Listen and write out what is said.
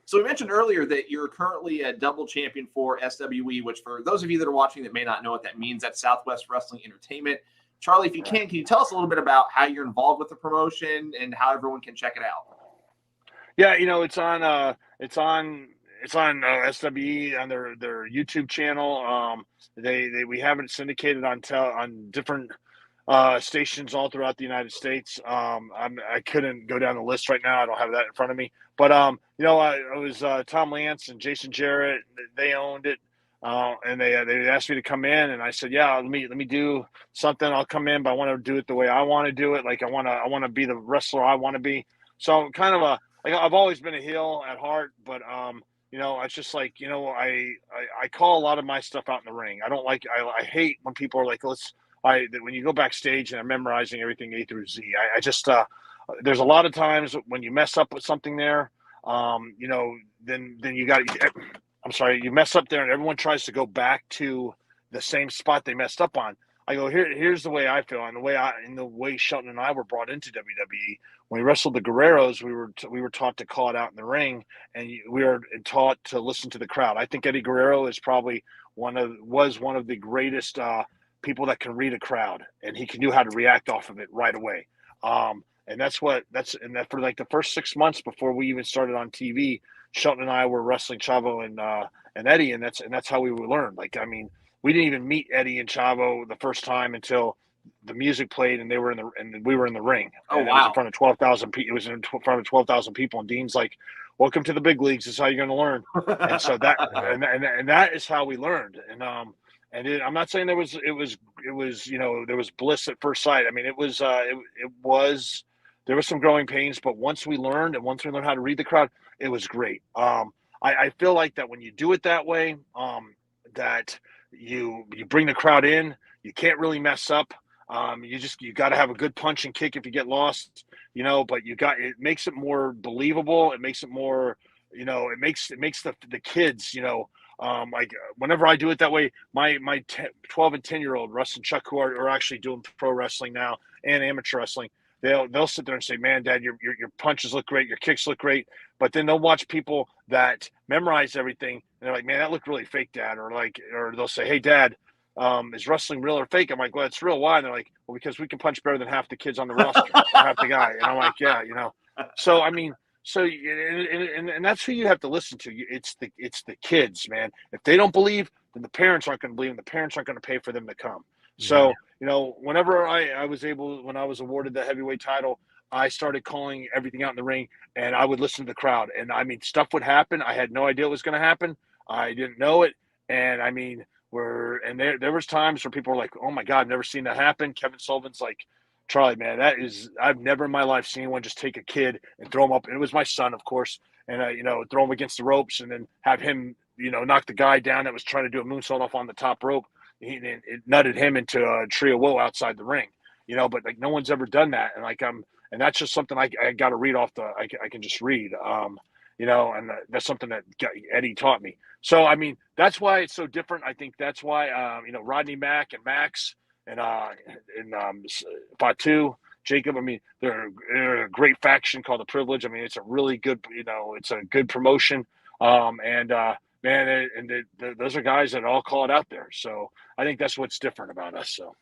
So we mentioned earlier that you're currently a double champion for SWE, which for those of you that are watching that may not know what that means, that's Southwest Wrestling Entertainment. Charlie, if you can you tell us a little bit about how you're involved with the promotion and how everyone can check it out? Yeah, it's on SWE on their YouTube channel. We have it syndicated on different stations all throughout the United States. I couldn't go down the list right now. I don't have that in front of me. But I was Tom Lance and Jason Jarrett. They owned it, and they asked me to come in, and I said, yeah, let me do something. I'll come in, but I want to do it the way I want to do it. Like I want to be the wrestler I want to be. So kind of I've always been a heel at heart, but it's just like I call a lot of my stuff out in the ring. I hate when people are like, when you go backstage and I'm memorizing everything A through Z. I just there's a lot of times when you mess up with something there, then you got. I'm sorry, you mess up there, and everyone tries to go back to the same spot they messed up on. I go here's the way I feel, and the way Shelton and I were brought into WWE. When we wrestled the Guerreros, we were taught to call it out in the ring, and we were taught to listen to the crowd. I think Eddie Guerrero is probably was one of the greatest people that can read a crowd, and he can know how to react off of it right away. And that for like the first 6 months before we even started on TV, Shelton and I were wrestling Chavo and Eddie, and that's how we learned. Like, I mean, we didn't even meet Eddie and Chavo the first time until the music played and we were in the ring. Oh, and wow. It was in front of 12,000 people. It was in front of 12,000 people, and Dean's like, "Welcome to the big leagues. This is how you're going to learn." And so that is how we learned. I'm not saying there was bliss at first sight. I mean, it was there was some growing pains, but once we learned how to read the crowd, it was great. I feel like that when you do it that way, that you bring the crowd in, you can't really mess up. You got to have a good punch and kick if you get lost, but it makes it more believable. It makes it more, it makes the kids, like whenever I do it that way, my 12 and 10-year-old Russ and Chuck, who are actually doing pro wrestling now and amateur wrestling, they'll sit there and say, "Man, Dad, your punches look great, your kicks look great." But then they'll watch people that memorize everything, and they're like, "Man, that looked really fake, Dad." Or they'll say, "Hey, Dad, is wrestling real or fake?" I'm like, "Well, it's real." Why? And they're like, "Well, because we can punch better than half the kids on the roster, or half the guy." And I'm like, "Yeah, So I mean, and that's who you have to listen to. It's the kids, man. If they don't believe, then the parents aren't going to believe, and the parents aren't going to pay for them to come. So, whenever when I was awarded the heavyweight title, I started calling everything out in the ring, and I would listen to the crowd. And I mean, stuff would happen. I had no idea what was going to happen. I didn't know it. And I mean, there was times where people were like, "Oh my God, I've never seen that happen." Kevin Sullivan's like, "Charlie, man, I've never in my life seen anyone just take a kid and throw him up." And it was my son, of course, and throw him against the ropes and then have him, knock the guy down that was trying to do a moonsault off on the top rope. It nutted him into a tree of woe outside the ring, but like no one's ever done that. And that's just something I got to read off I can just read, and that's something that Eddie taught me. So, I mean, that's why it's so different. I think that's why, Rodney Mack and Max and Fatu, Jacob, I mean, they're a great faction called the Privilege. I mean, it's a really good, it's a good promotion. Man, those are guys that all call it out there. So I think that's what's different about us. So